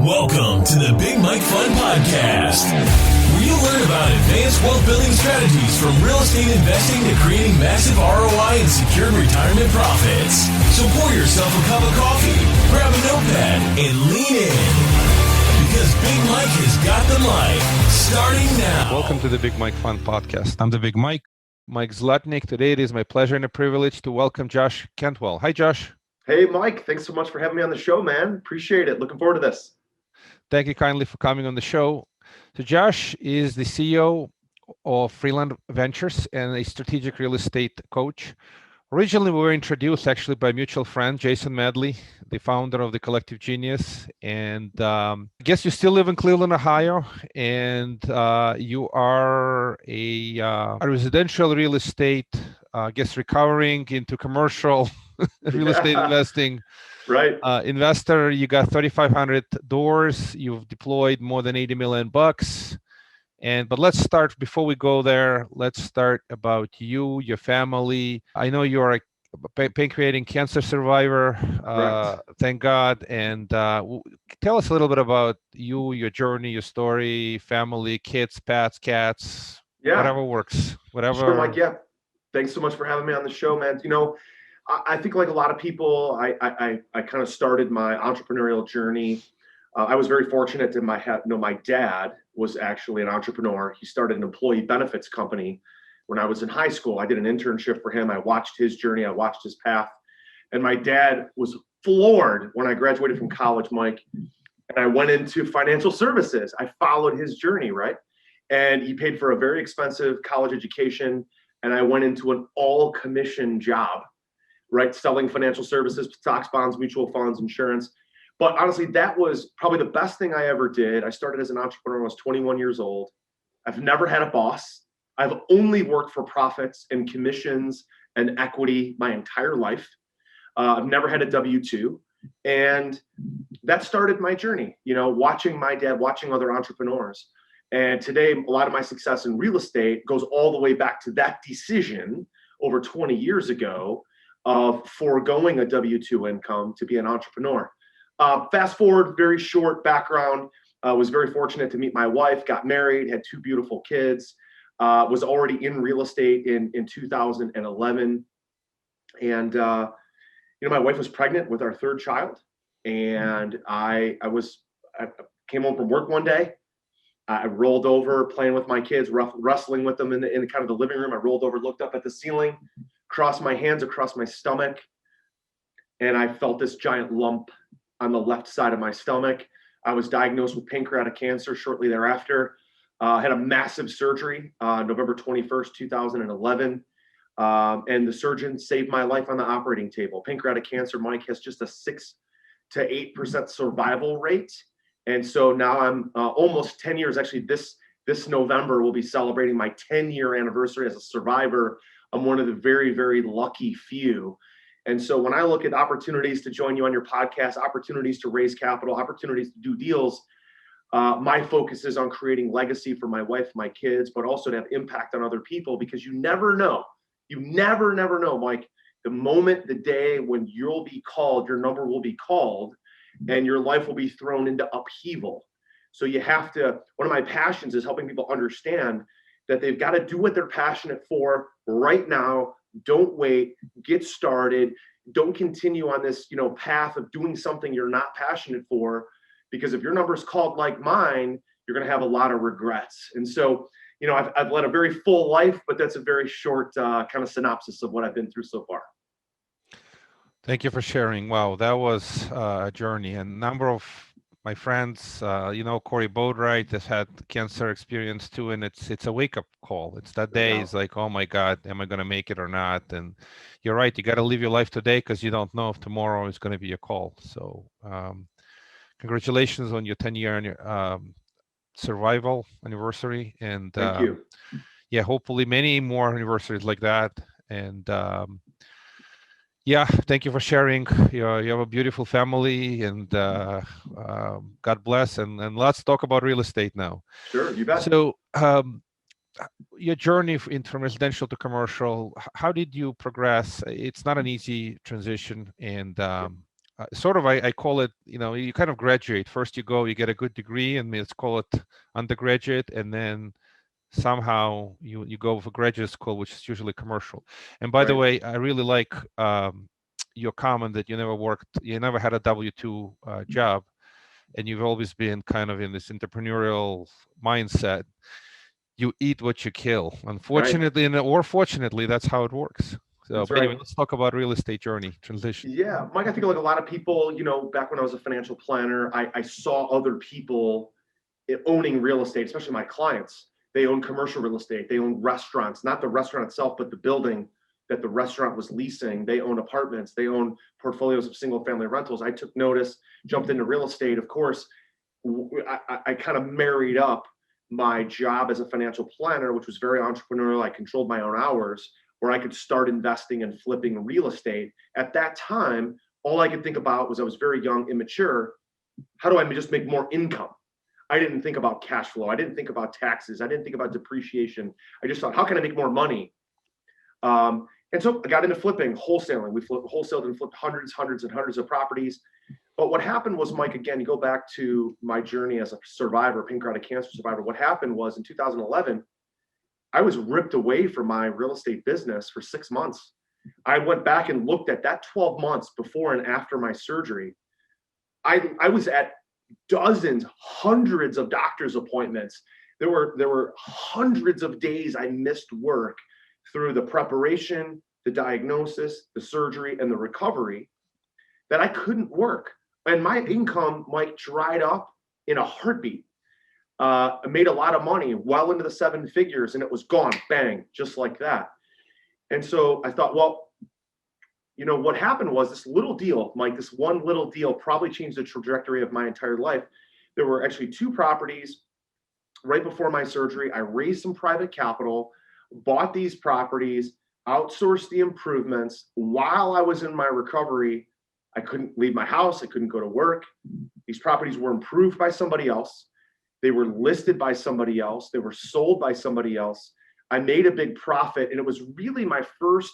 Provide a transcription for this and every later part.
Welcome to the Big Mike Fun Podcast, where you'll learn about advanced wealth building strategies from real estate investing to creating massive ROI and secured retirement profits. So pour yourself a cup of coffee, grab a notepad, and lean in, because Big Mike has got the mic, starting now. Welcome to the Big Mike Fun Podcast. I'm the Big Mike Zlotnick. Today it is my pleasure and a privilege to welcome Josh Cantwell. Hi, Josh. Hey, Mike. Thanks so much for having me on the show, man. Appreciate it. Looking forward to this. Thank you kindly for coming on the show. So Josh is the CEO of Freeland Ventures and a strategic real estate coach. Originally, we were introduced actually by a mutual friend, Jason Medley, the founder of the Collective Genius. And I guess you still live in Cleveland, Ohio, and you are a residential real estate, I guess, recovering into commercial real estate investing. Right. Investor. You got 3,500 doors. You've deployed more than 80 million bucks. But let's start, before we go there, let's start about you, your family. I know you're a pancreatic cancer survivor, thank God. And tell us a little bit about you, your journey, your story, family, kids, pets, cats, whatever works, whatever. Sure, Mike. Yeah. Thanks so much for having me on the show, man. You know, I think like a lot of people, I kind of started my entrepreneurial journey. I was very fortunate to my dad was actually an entrepreneur. He started an employee benefits company when I was in high school. I did an internship for him. I watched his journey. I watched his path. And my dad was floored when I graduated from college, Mike, and I went into financial services. I followed his journey, right? And he paid for a very expensive college education. And I went into an all commission job, right? Selling financial services, stocks, bonds, mutual funds, insurance. But honestly, that was probably the best thing I ever did. I started as an entrepreneur when I was 21 years old. I've never had a boss. I've only worked for profits and commissions and equity my entire life. I've never had a W-2. And that started my journey, you know, watching my dad, watching other entrepreneurs. And today, a lot of my success in real estate goes all the way back to that decision over 20 years ago of foregoing a W-2 income to be an entrepreneur. Fast forward, very short background. Was very fortunate to meet my wife, got married, had two beautiful kids, was already in real estate in 2011. And, my wife was pregnant with our third child. And I came home from work one day. I rolled over playing with my kids, wrestling with them in kind of the living room. I rolled over, looked up at the ceiling, crossed my hands across my stomach, and I felt this giant lump on the left side of my stomach. I was diagnosed with pancreatic cancer shortly thereafter. Had a massive surgery, November 21st, 2011. And the surgeon saved my life on the operating table. Pancreatic cancer, Mike, has just a 6 to 8% survival rate. And so now I'm almost 10 years. Actually, this November, we'll be celebrating my 10-year anniversary as a survivor. I'm one of the very, very lucky few. And so when I look at opportunities to join you on your podcast, opportunities to raise capital, opportunities to do deals, my focus is on creating legacy for my wife, my kids, but also to have impact on other people, because you never know, Mike, the moment, the day when you'll be called, your number will be called, and your life will be thrown into upheaval. So you have to, one of my passions is helping people understand that they've got to do what they're passionate for right now. Don't wait, get started. Don't continue on this, path of doing something you're not passionate for, because if your number is called like mine, you're going to have a lot of regrets. And so, I've led a very full life, but that's a very short kind of synopsis of what I've been through so far. Thank you for sharing. Wow, that was a journey. And a number of my friends, Corey Boatwright has had cancer experience too, and it's a wake-up call. It's that day. It's like, oh my God, am I going to make it or not? And you're right. You got to live your life today, because you don't know if tomorrow is going to be a call. So congratulations on your 10-year survival anniversary. And thank you. Yeah, hopefully many more anniversaries like that. And thank you for sharing. You have a beautiful family, and God bless. And let's talk about real estate now. Sure, you bet. So your journey from residential to commercial, how did you progress? It's not an easy transition. And sort of, I call it, you kind of graduate. First you go, you get a good degree, and let's call it undergraduate, and then somehow you go for graduate school, which is usually commercial. And by the Right. way, I really like your comment that you never had a W-2 job, and you've always been kind of in this entrepreneurial mindset. You eat what you kill. Right. Unfortunately, or fortunately, that's how it works. So, That's but anyway, right. let's talk about real estate journey transition. Yeah, Mike, I think like a lot of people, back when I was a financial planner, I saw other people owning real estate, especially my clients. They own commercial real estate. They own restaurants, not the restaurant itself, but the building that the restaurant was leasing. They own apartments. They own portfolios of single family rentals. I took notice, jumped into real estate. Of course, I kind of married up my job as a financial planner, which was very entrepreneurial. I controlled my own hours, where I could start investing and flipping real estate. At that time, all I could think about was, I was very young, immature. How do I just make more income? I didn't think about cash flow. I didn't think about taxes. I didn't think about depreciation. I just thought, how can I make more money? And so I got into flipping, wholesaling. We wholesaled and flipped hundreds and hundreds of properties. But what happened was, Mike, again, you go back to my journey as a survivor, pancreatic cancer survivor. What happened was, in 2011, I was ripped away from my real estate business for 6 months. I went back and looked at that 12 months before and after my surgery. I was at dozens, hundreds of doctor's appointments. There were hundreds of days I missed work through the preparation, the diagnosis, the surgery, and the recovery, that I couldn't work. And my income, Mike, dried up in a heartbeat. I made a lot of money, well into the 7 figures, and it was gone, bang, just like that. And so I thought, well, what happened was, this little deal, Mike, this one little deal probably changed the trajectory of my entire life. There were actually 2 properties right before my surgery. I raised some private capital, bought these properties, outsourced the improvements. While I was in my recovery, I couldn't leave my house. I couldn't go to work. These properties were improved by somebody else. They were listed by somebody else. They were sold by somebody else. I made a big profit, and it was really my first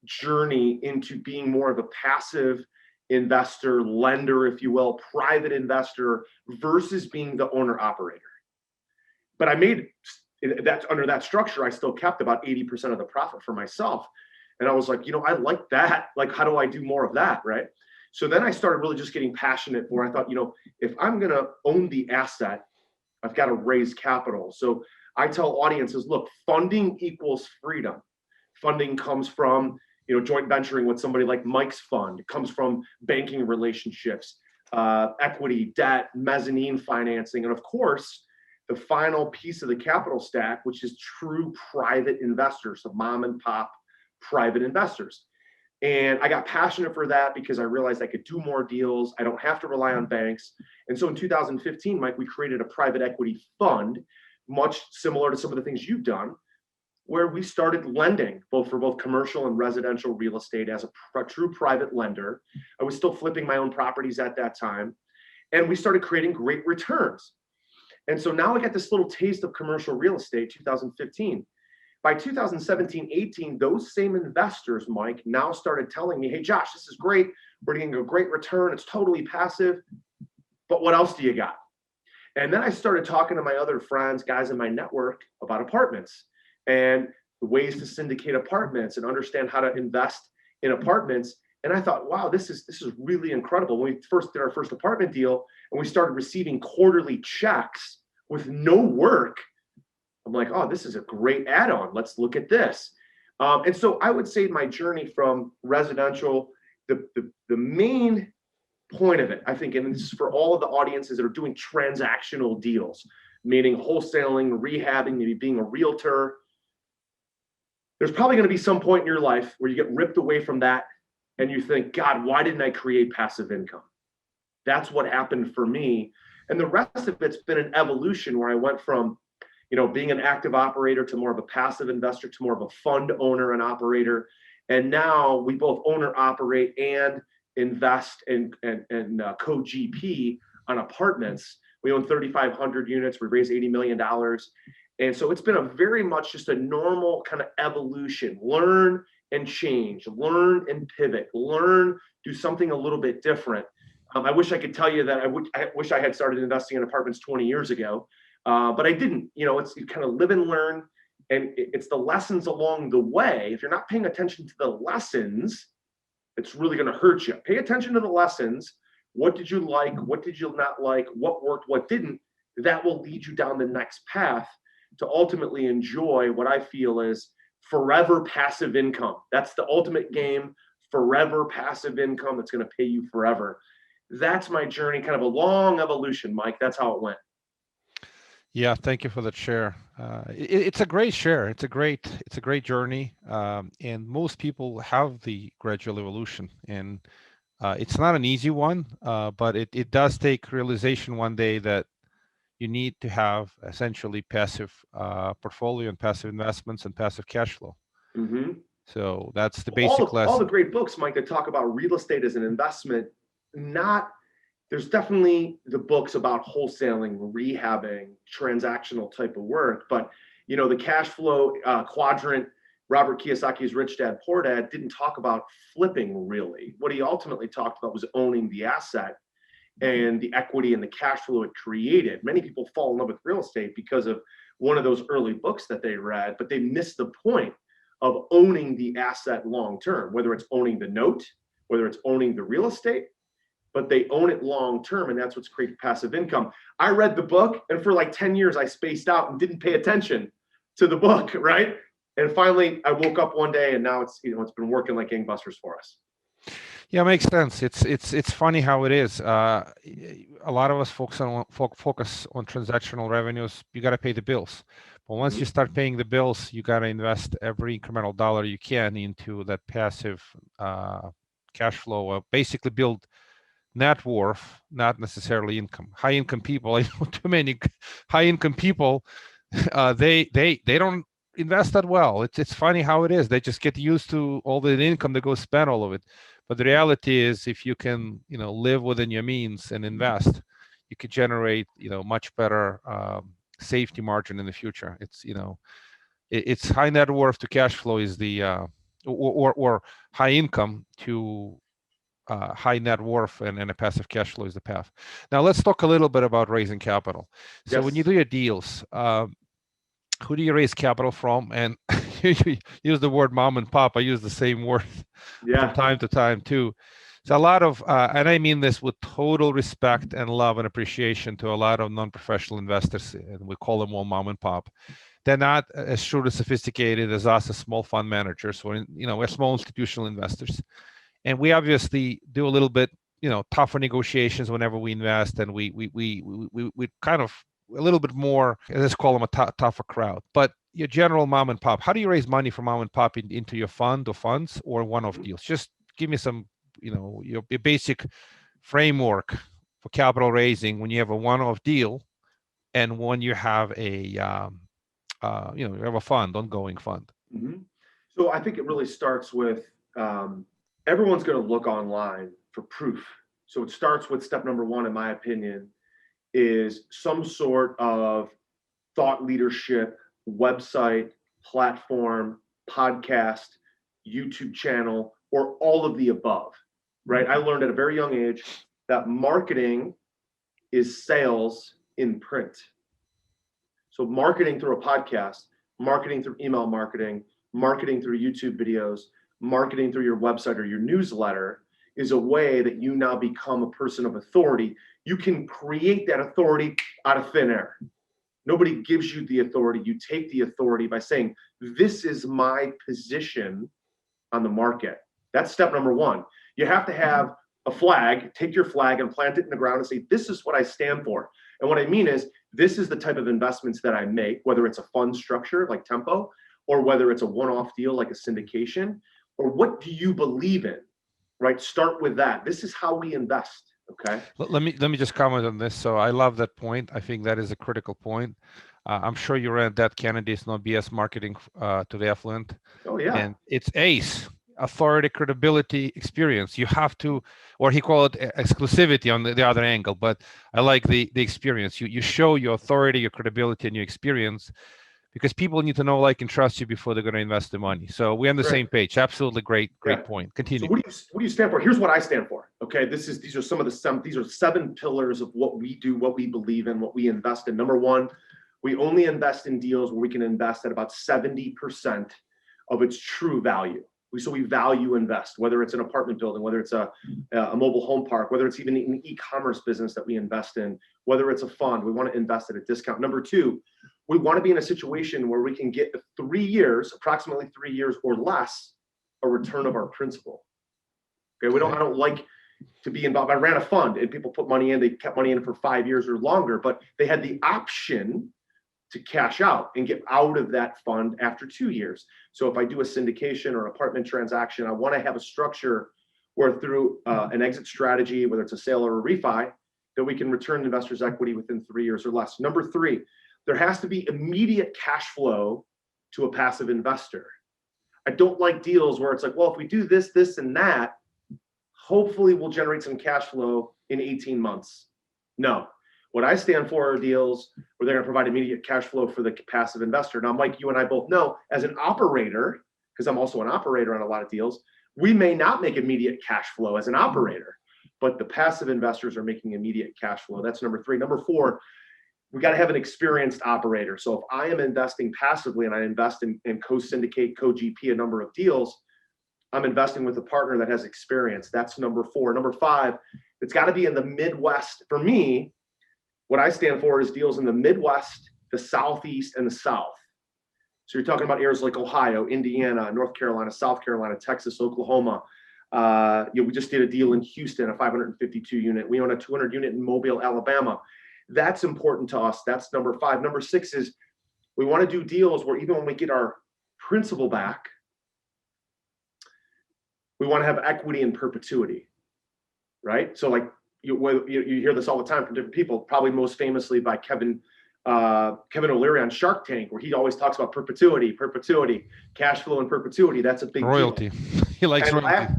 journey into being more of a passive investor, lender, if you will, private investor, versus being the owner operator. But I made that, under that structure, I still kept about 80% of the profit for myself. And I was like, I like that. Like, how do I do more of that? Right. So then I started really just getting passionate for, I thought, if I'm going to own the asset, I've got to raise capital. So I tell audiences, look, funding equals freedom. Funding comes from, joint venturing with somebody like Mike's fund. It comes from banking relationships, equity, debt, mezzanine financing, and of course, the final piece of the capital stack, which is true private investors, so mom and pop private investors. And I got passionate for that because I realized I could do more deals. I don't have to rely on banks. And so in 2015, Mike, we created a private equity fund, much similar to some of the things you've done, where we started lending for both commercial and residential real estate as a true private lender. I was still flipping my own properties at that time. And we started creating great returns. And so now I got this little taste of commercial real estate, 2015. By 2017, 18, those same investors, Mike, now started telling me, hey, Josh, this is great. We're getting a great return. It's totally passive. But what else do you got? And then I started talking to my other friends, guys in my network, about apartments and the ways to syndicate apartments and understand how to invest in apartments. And I thought, wow, this is really incredible. When we first did our first apartment deal and we started receiving quarterly checks with no work, I'm like, oh, this is a great add-on. Let's look at this. And so I would say my journey from residential, the main point of it, I think, and this is for all of the audiences that are doing transactional deals, meaning wholesaling, rehabbing, maybe being a realtor. There's probably going to be some point in your life where you get ripped away from that and you think, God, why didn't I create passive income? That's what happened for me. And the rest of it's been an evolution where I went from, being an active operator to more of a passive investor to more of a fund owner and operator. And now we both own or operate and invest and co-GP on apartments. We own 3,500 units. We raised $80 million. And so it's been a very much just a normal kind of evolution. Learn, and change, learn and pivot, do something a little bit different. I wish I could tell you that I wish I had started investing in apartments 20 years ago, but I didn't. You kind of live and learn, and it's the lessons along the way. If you're not paying attention to the lessons, it's really going to hurt you. Pay attention to the lessons. What did you like? What did you not like? What worked? What didn't? That will lead you down the next path to ultimately enjoy what I feel is forever passive income. That's the ultimate game, forever passive income that's going to pay you forever. That's my journey, kind of a long evolution, Mike. That's how it went. Yeah, thank you for that share. It's a great share. It's a great journey, and most people have the gradual evolution, and it's not an easy one, but it does take realization one day that you need to have essentially passive portfolio and passive investments and passive cash flow. Mm-hmm. So that's the basic lesson. All the great books, Mike, that talk about real estate as an investment. There's definitely the books about wholesaling, rehabbing, transactional type of work, but the cash flow quadrant, Robert Kiyosaki's Rich Dad Poor Dad, didn't talk about flipping really. What he ultimately talked about was owning the asset and the equity and the cash flow it created. Many people fall in love with real estate because of one of those early books that they read, but they miss the point of owning the asset long term, whether it's owning the note, whether it's owning the real estate, but they own it long term, and that's what's creating passive income. I read the book, and for like 10 years, I spaced out and didn't pay attention to the book, right? And finally, I woke up one day, and now it's been working like gangbusters for us. Yeah, it makes sense. It's funny how it is. A lot of us focus on transactional revenues. You got to pay the bills, but once you start paying the bills, you got to invest every incremental dollar you can into that passive cash flow. Basically, build net worth, not necessarily income. High income people, I know too many high income people. They don't invest that well. It's funny how it is. They just get used to all the income, they go spend all of it. But the reality is, if you can, live within your means and invest, you could generate, much better safety margin in the future. It's high net worth to cash flow is the or high income to high net worth and a passive cash flow is the path. Now let's talk a little bit about raising capital. So when you do your deals, who do you raise capital from? And you use the word mom and pop. I use the same word from time to time too. So a lot of, and I mean this with total respect and love and appreciation to a lot of non-professional investors, and we call them all mom and pop. They're not as shrewd or sophisticated as us as small fund managers, or we're small institutional investors. And we obviously do a little bit, tougher negotiations whenever we invest, and we kind of a little bit more, let's call them a tougher crowd. But your general mom and pop, how do you raise money from mom and pop into your fund or funds or one-off deals? Just give me some, your basic framework for capital raising when you have a one-off deal and when you have a, you have a fund, ongoing fund. Mm-hmm. So I think it really starts with everyone's going to look online for proof. So it starts with step number one, in my opinion, is some sort of thought leadership, website, platform, podcast, YouTube channel, or all of the above, right? I learned at a very young age that marketing is sales in print. So marketing through a podcast, marketing through email marketing, marketing through YouTube videos, marketing through your website or your newsletter is a way that you now become a person of authority. You can create that authority out of thin air. Nobody gives you the authority. You take the authority by saying, this is my position on the market. That's step number one. You have to have a flag, take your flag and plant it in the ground and say, this is what I stand for. And what I mean is, this is the type of investments that I make, whether it's a fund structure like Tempo, or whether it's a one-off deal like a syndication, or what do you believe in, right? Start with that. This is how we invest, okay? Let me just comment on this. So I love that point. I think that is a critical point. I'm sure you read that Kennedy's No BS Marketing to the Affluent. Oh, yeah. And it's ACE, authority, credibility, experience. You have to, or he called it exclusivity on the other angle, but I like the experience. You show your authority, your credibility, and your experience, because people need to know, like, and trust you before they're going to invest the money. So we're on the same page. Absolutely great point. Continue. So what do you stand for? Here's what I stand for. Okay, these are seven pillars of what we do, what we believe in, what we invest in. Number one, we only invest in deals where we can invest at about 70% of its true value. So we value invest, whether it's an apartment building, whether it's a mobile home park, whether it's even an e-commerce business that we invest in, whether it's a fund, we want to invest at a discount. Number two, we want to be in a situation where we can get approximately 3 years or less, a return of our principal. Okay, I don't like to be involved. I ran a fund and people put money in, they kept money in for 5 years or longer, but they had the option to cash out and get out of that fund after 2 years. So if I do a syndication or apartment transaction, I want to have a structure where through an exit strategy, whether it's a sale or a refi, that we can return investors' equity within 3 years or less. Number three, there has to be immediate cash flow to a passive investor. I don't like deals where it's like, well, if we do this, this, and that, hopefully we'll generate some cash flow in 18 months. No. What I stand for are deals where they're going to provide immediate cash flow for the passive investor. Now, Mike, you and I both know, as an operator, because I'm also an operator on a lot of deals, we may not make immediate cash flow as an operator, but the passive investors are making immediate cash flow. That's number three. Number four, we got to have an experienced operator. So if I am investing passively and I invest in co-syndicate, co-GP a number of deals, I'm investing with a partner that has experience. That's number four. Number five, it's got to be in the Midwest. For me, what I stand for is deals in the Midwest, the Southeast, and the South. So you're talking about areas like Ohio, Indiana, North Carolina, South Carolina, Texas, Oklahoma. We just did a deal in Houston, a 552 unit. We own a 200 unit in Mobile, Alabama. That's important to us. That's number five. Number six is we want to do deals where even when we get our principal back, we want to have equity in perpetuity, right? So like you hear this all the time from different people, probably most famously by Kevin O'Leary on Shark Tank, where he always talks about perpetuity, cash flow and perpetuity. That's a big royalty. Deal. He likes royalty.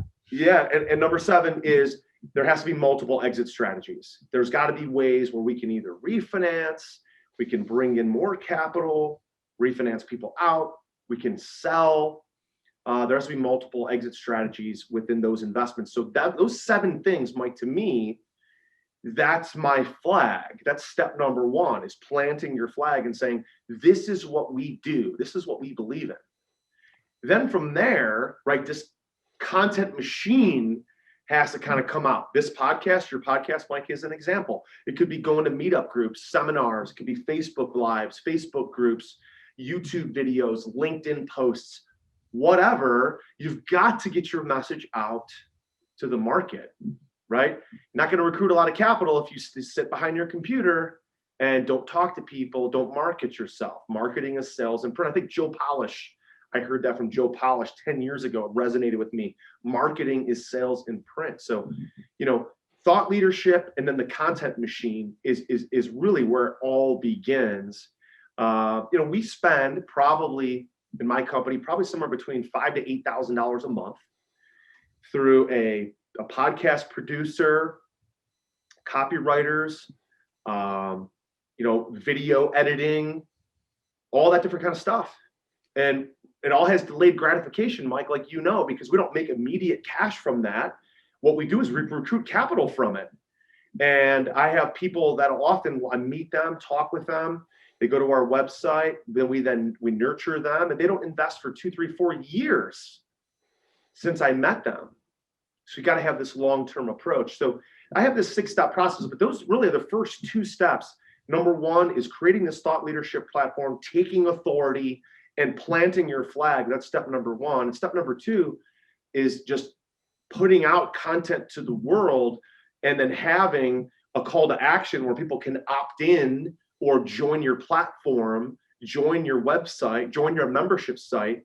And number seven is there has to be multiple exit strategies. There's got to be ways where we can either refinance, we can bring in more capital, refinance people out, we can sell. There has to be multiple exit strategies within those investments. So those seven things, Mike, to me, that's my flag. That's step number one, is planting your flag and saying, this is what we do. This is what we believe in. Then from there, right, this content machine has to kind of come out. This podcast, your podcast, Mike, is an example. It could be going to meetup groups, seminars, it could be Facebook Lives, Facebook groups, YouTube videos, LinkedIn posts, whatever. You've got to get your message out to the market, right? You're not going to recruit a lot of capital if you sit behind your computer and don't talk to people, don't market yourself. Marketing is sales and print. I think Joe Polish, I heard that from Joe Polish 10 years ago. It resonated with me. Marketing is sales in print. So, thought leadership and then the content machine is really where it all begins. We spend probably in my company, probably somewhere between $5,000 to $8,000 a month through a podcast producer, copywriters, video editing, all that different kind of stuff. And it all has delayed gratification, Mike, like because we don't make immediate cash from that. What we do is recruit capital from it. And I have people that often, I meet them, talk with them. They go to our website, then we nurture them, and they don't invest for 2, 3, 4 years since I met them. So you got to have this long-term approach. So I have this 6-step process, but those really are the first 2 steps. Number one is creating this thought leadership platform, taking authority and planting your flag. That's step number one. And step number 2 is just putting out content to the world and then having a call to action where people can opt in or join your platform, join your website, join your membership site.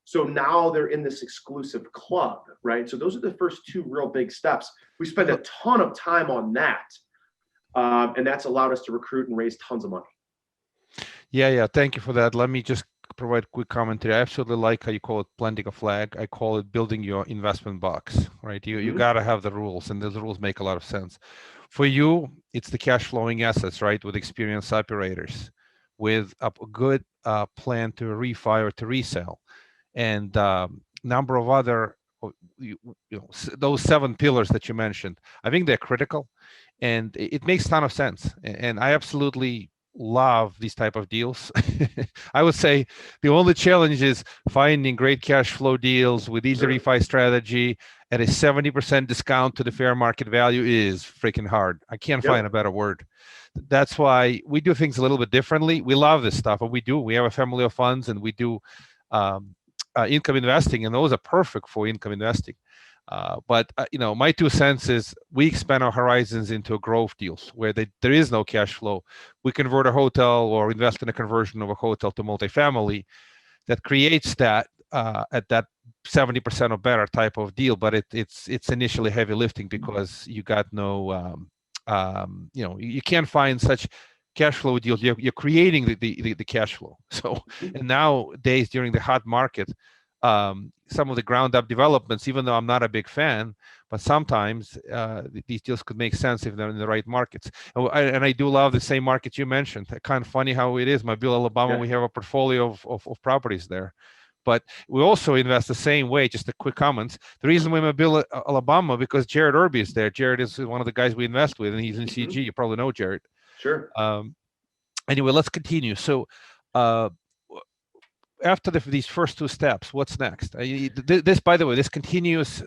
So now they're in this exclusive club, right? So those are the first 2 real big steps. We spend a ton of time on that. And that's allowed us to recruit and raise tons of money. Yeah. Thank you for that. Let me just provide quick commentary. I absolutely like how you call it planting a flag. I call it building your investment box, right? You got to have the rules, and those rules make a lot of sense. For you, it's the cash flowing assets, right? With experienced operators. with a good plan to refi or to resell, and number of other those 7 pillars that you mentioned. I think they're critical, and it makes a ton of sense. And I absolutely love these type of deals. I would say the only challenge is finding great cash flow deals with easy refi strategy at a 70% discount to the fair market value is freaking hard. I can't find a better word. That's why we do things a little bit differently. We love this stuff, and we do. We have a family of funds, and we do income investing, and those are perfect for income investing. But my 2 cents is we expand our horizons into growth deals where there is no cash flow. We convert a hotel or invest in a conversion of a hotel to multifamily that creates that at that 70% or better type of deal. But it's initially heavy lifting because you got no, you can't find such cash flow deals. You're creating the cash flow. So, and nowadays during the hot market, some of the ground up developments, even though I'm not a big fan, but sometimes these deals could make sense if they're in the right markets. And I do love the same markets you mentioned. Kind of funny how it is. Mobile, Alabama, we have a portfolio of properties there. But we also invest the same way. Just a quick comment. The reason we're in Mobile, Alabama, because Jared Irby is there. Jared is one of the guys we invest with, and he's in CG. You probably know Jared. Sure. Anyway, let's continue. So after these first 2 steps, what's next? This, by the way, this continuous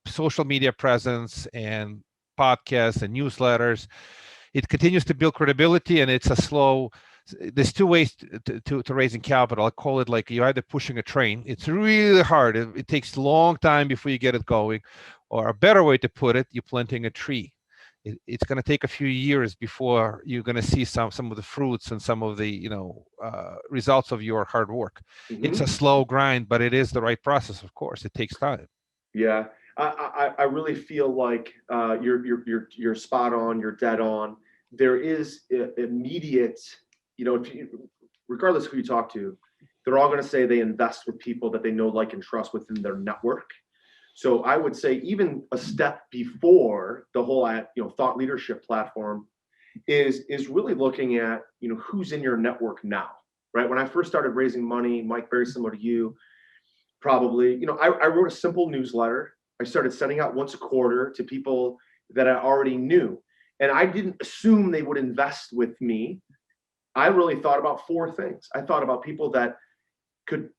social media presence and podcasts and newsletters, it continues to build credibility, and it's a slow. There's 2 ways to raising capital. I call it like you're either pushing a train. It's really hard. It takes a long time before you get it going. Or a better way to put it, you're planting a tree. It's going to take a few years before you're going to see some of the fruits and some of the results of your hard work. It's a slow grind, but it is the right process. Of course, it takes time. Yeah, I really feel like you're spot on. You're dead on. There is immediate, regardless of who you talk to, they're all going to say they invest with people that they know, like, and trust within their network. So I would say even a step before the whole thought leadership platform is really looking at who's in your network now, right? When I first started raising money, Mike, very similar to you, probably, I wrote a simple newsletter. I started sending out once a quarter to people that I already knew, and I didn't assume they would invest with me. I really thought about 4 things. I thought about people that could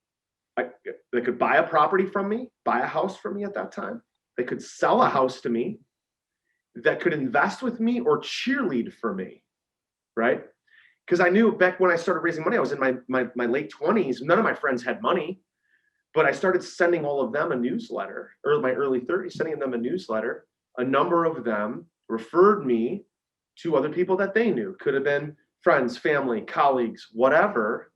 buy a property from me, buy a house from me at that time. They could sell a house to me, that could invest with me or cheerlead for me, right? Because I knew back when I started raising money, I was in my late 20s. None of my friends had money, but I started sending all of them a newsletter, or my early 30s, sending them a newsletter. A number of them referred me to other people that they knew. Could have been friends, family, colleagues, whatever.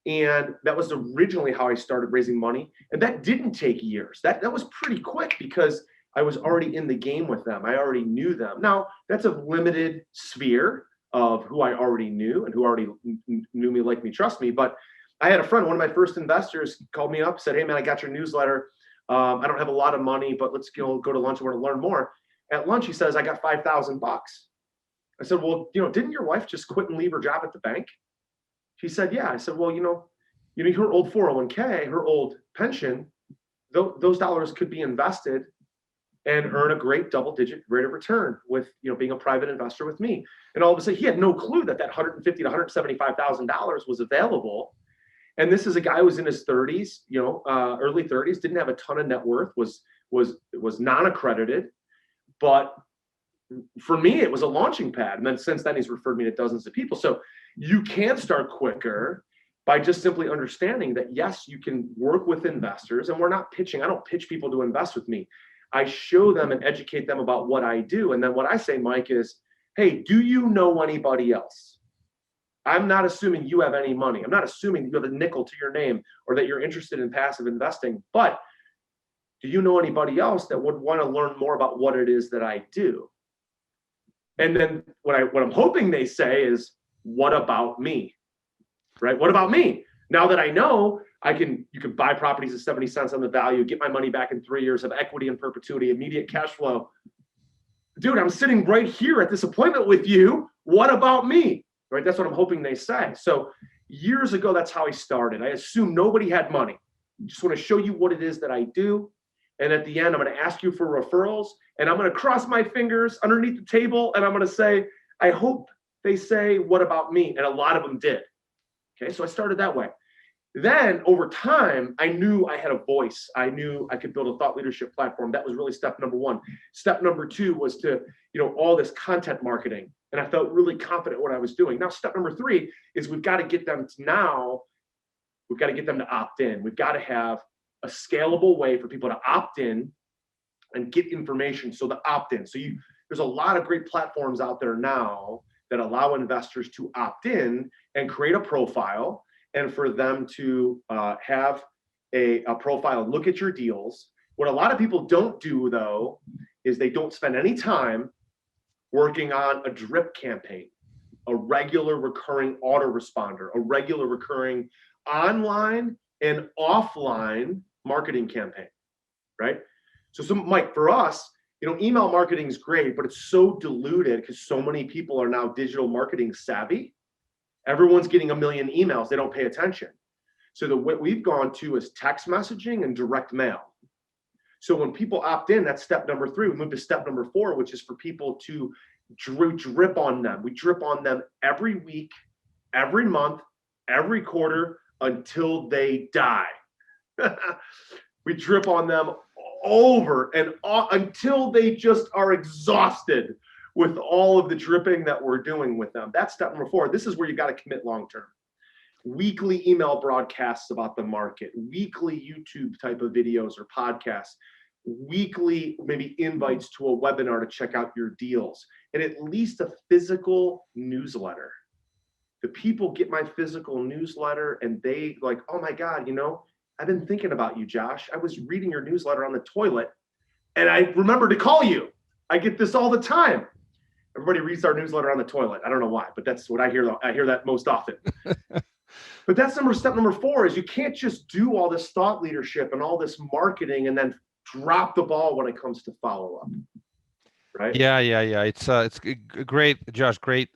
And that was originally how I started raising money. And that didn't take years. That was pretty quick because I was already in the game with them. I already knew them. Now, that's a limited sphere of who I already knew and who already knew me, like me, trust me. But I had a friend, one of my first investors, called me up, said, "Hey, man, I got your newsletter. I don't have a lot of money, but let's go to lunch. I want to learn more." At lunch, he says, "I got $5,000. I said, "Well, didn't your wife just quit and leave her job at the bank?" She said, "Yeah." I said, "Well, her old 401k, her old pension, those dollars could be invested and earn a great double-digit rate of return with, being a private investor with me." And all of a sudden, he had no clue that $150,000 to $175,000 was available. And this is a guy who was in his 30s, early 30s, didn't have a ton of net worth, was non-accredited, but for me, it was a launching pad. And then since then, he's referred me to dozens of people. So you can start quicker by just simply understanding that, yes, you can work with investors. And we're not pitching. I don't pitch people to invest with me. I show them and educate them about what I do. And then what I say, Mike, is, "Hey, do you know anybody else? I'm not assuming you have any money. I'm not assuming you have a nickel to your name or that you're interested in passive investing. But do you know anybody else that would want to learn more about what it is that I do?" And then what I'm hoping they say is, "What about me?" Right? What about me? Now that I know you can buy properties at 70 cents on the value, get my money back in 3 years, of equity in perpetuity, immediate cash flow. Dude, I'm sitting right here at this appointment with you. What about me? right? That's what I'm hoping they say. So years ago, that's how I started. I assumed nobody had money. Just want to show you what it is that I do. And at the end, I'm going to ask you for referrals, and I'm going to cross my fingers underneath the table, and I'm going to say, I hope they say, what about me? And a lot of them did. Okay, so I started that way. Then over time, I knew I had a voice. I knew I could build a thought leadership platform. That was really step number one. Step number two was to, all this content marketing. And I felt really confident what I was doing. Now, step number three is we've got to get them to opt in. We've got to have a scalable way for people to opt in and get information. So the opt in. So there's a lot of great platforms out there now that allow investors to opt in and create a profile, and for them to have a profile and look at your deals. What a lot of people don't do, though, is they don't spend any time working on a drip campaign, a regular recurring autoresponder, a regular recurring online and offline marketing campaign, right? So Mike, for us, email marketing is great, but it's so diluted because so many people are now digital marketing savvy. Everyone's getting 1 million emails. They don't pay attention. So what we've gone to is text messaging and direct mail. So when people opt in, that's step number three. We move to step number four, which is for people to drip on them. We drip on them every week, every month, every quarter until they die. We drip on them over and until they just are exhausted with all of the dripping that we're doing with them. That's step number four. This is where you got to commit long-term. Weekly email broadcasts about the market, weekly YouTube type of videos or podcasts, weekly maybe invites to a webinar to check out your deals, and at least a physical newsletter. The people get my physical newsletter and they like, oh my God, I've been thinking about you, Josh. I was reading your newsletter on the toilet and I remembered to call you. I get this all the time. Everybody reads our newsletter on the toilet. I don't know why, but that's what I hear. I hear that most often. But that's step number four is you can't just do all this thought leadership and all this marketing and then drop the ball when it comes to follow up. Right? Yeah. It's great, Josh. Great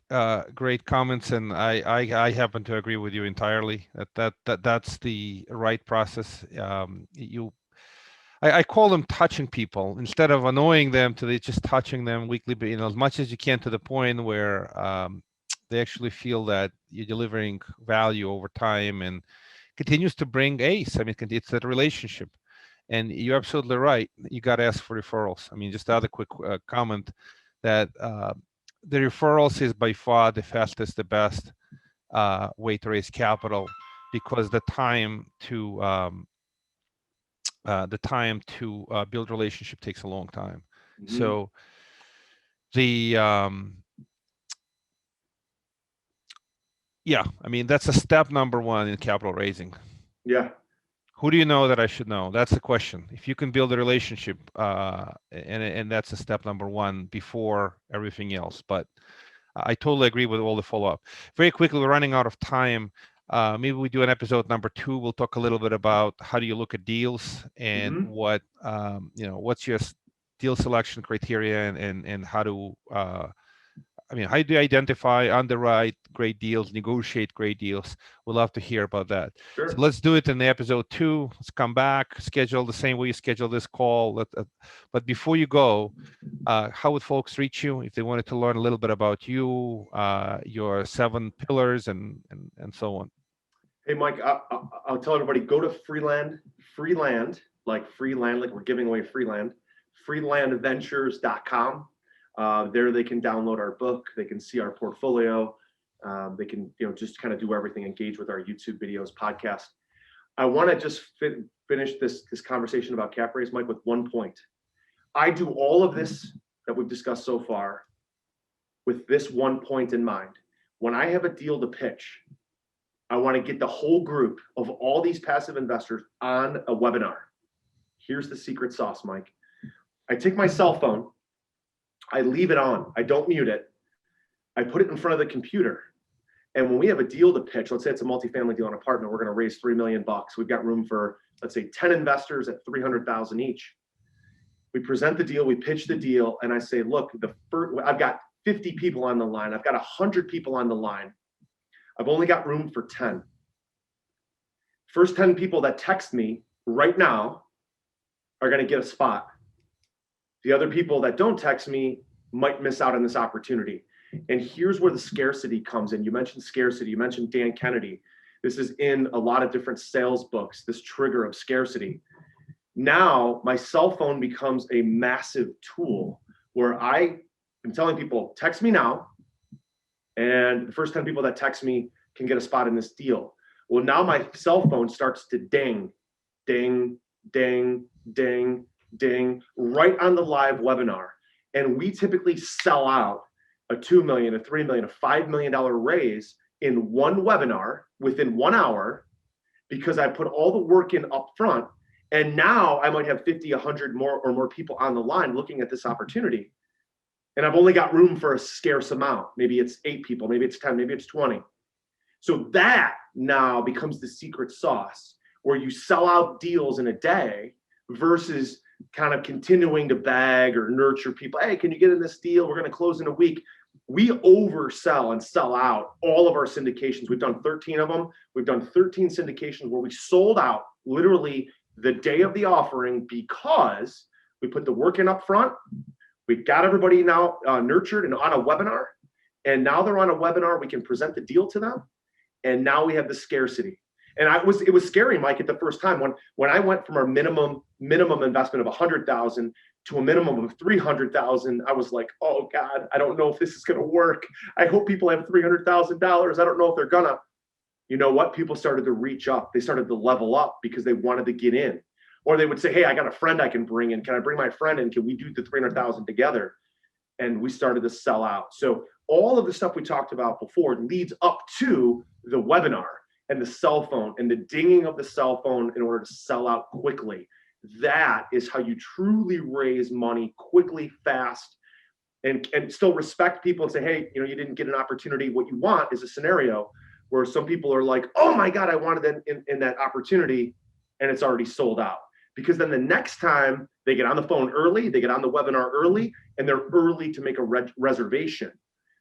comments, and I happen to agree with you entirely. That's the right process. I call them touching people instead of annoying them to just touching them weekly, but as much as you can, to the point where they actually feel that you're delivering value over time and continues to bring ace. I mean, it's that relationship. And you're absolutely right. You got to ask for referrals. I mean, just another quick comment that the referrals is by far the fastest, the best way to raise capital, because the time to build relationship takes a long time. Mm-hmm. So I mean, that's a step number one in capital raising. Yeah. Who do you know that I should know? That's the question. If you can build a relationship, and that's a step number one before everything else. But I totally agree with all the follow-up. Very quickly, we're running out of time. Maybe we do an episode number 2. We'll talk a little bit about how do you look at deals and what what's your deal selection criteria and how to how do you identify, underwrite great deals, negotiate great deals? We'd love to hear about that. Sure. So let's do it in the episode 2. Let's come back, schedule the same way you schedule this call. But before you go, how would folks reach you if they wanted to learn a little bit about you, your 7 pillars, and so on? Hey, Mike, I'll tell everybody, go to Freeland, like Freeland, like we're giving away Freeland, freelandventures.com. There they can download our book. They can see our portfolio. They can, just kind of do everything, engage with our YouTube videos, podcast. I want to just finish this conversation about cap raise, Mike, with one point. I do all of this that we've discussed so far with this one point in mind. When I have a deal to pitch, I want to get the whole group of all these passive investors on a webinar. Here's the secret sauce, Mike. I take my cell phone. I leave it on. I don't mute it. I put it in front of the computer. And when we have a deal to pitch, let's say it's a multifamily deal on an apartment, we're going to raise $3 million. We've got room for, let's say, 10 investors at $300,000 each. We present the deal, we pitch the deal, and I say, look, I've got 50 people on the line. I've got 100 people on the line. I've only got room for 10. First 10 people that text me right now are going to get a spot. The other people that don't text me might miss out on this opportunity. And here's where the scarcity comes in. You mentioned scarcity. You mentioned Dan Kennedy. This is in a lot of different sales books, this trigger of scarcity. Now, my cell phone becomes a massive tool where I am telling people, text me now. And the first 10 people that text me can get a spot in this deal. Well, now my cell phone starts to ding, ding, ding, ding, ding, right on the live webinar. And we typically sell out a $2 million, a $3 million, a $5 million raise in one webinar within 1 hour because I put all the work in up front. And now I might have 50, 100 more people on the line looking at this opportunity. And I've only got room for a scarce amount. Maybe it's 8 people, maybe it's 10, maybe it's 20. So that now becomes the secret sauce where you sell out deals in a day versus kind of continuing to bag or nurture people. Hey, can you get in this deal? We're going to close in a week. We oversell and sell out all of our syndications. We've done 13 of them. We've done 13 syndications where we sold out literally the day of the offering because we put the work in up front. We got everybody now nurtured and on a webinar. And now they're on a webinar. We can present the deal to them. And now we have the scarcity. And it was scary, Mike, at the first time when I went from our minimum investment of $100,000 to a minimum of $300,000. I was like, oh God, I don't know if this is going to work. I hope people have $300,000. I don't know if they're gonna. You know what? People started to reach up. They started to level up because they wanted to get in. Or they would say, hey, I got a friend I can bring in. Can I bring my friend in? Can we do the $300,000 together? And we started to sell out. So all of the stuff we talked about before leads up to the webinar and the cell phone and the dinging of the cell phone in order to sell out quickly. That is how you truly raise money quickly, fast, and still respect people and say, hey, you didn't get an opportunity. What you want is a scenario where some people are like, oh my God, I wanted that in that opportunity, and it's already sold out. Because then the next time they get on the phone early, they get on the webinar early, and they're early to make a reservation.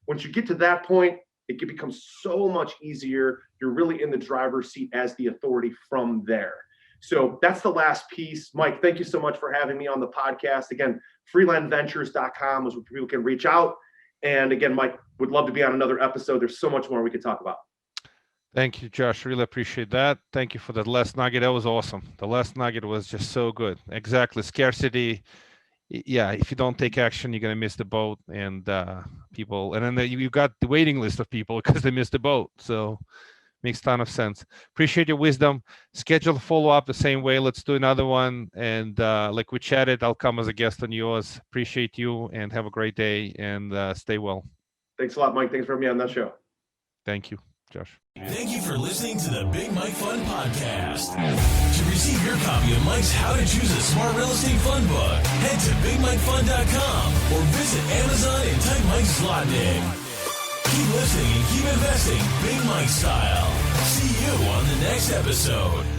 Once you get to that point, it becomes so much easier. You're really in the driver's seat as the authority from there. So that's the last piece. Mike, thank you so much for having me on the podcast. Again, freelandventures.com is where people can reach out. And again, Mike, would love to be on another episode. There's so much more we could talk about. Thank you, Josh. Really appreciate that. Thank you for that last nugget. That was awesome. The last nugget was just so good. Exactly. Scarcity. Yeah, if you don't take action, you're going to miss the boat, and people, and then you've got the waiting list of people because they missed the boat. So makes a ton of sense. Appreciate your wisdom. Schedule a follow-up the same way. Let's do another one. And like we chatted, I'll come as a guest on yours. Appreciate you, and have a great day, and stay well. Thanks a lot, Mike. Thanks for having me on that show. Thank you, Josh. Thank you for listening to the Big Mike Fund Podcast. To receive your copy of Mike's How to Choose a Smart Real Estate Fund book, head to bigmikefund.com or visit Amazon and type Mike Zlotnick. Keep listening and keep investing Big Mike style. See you on the next episode.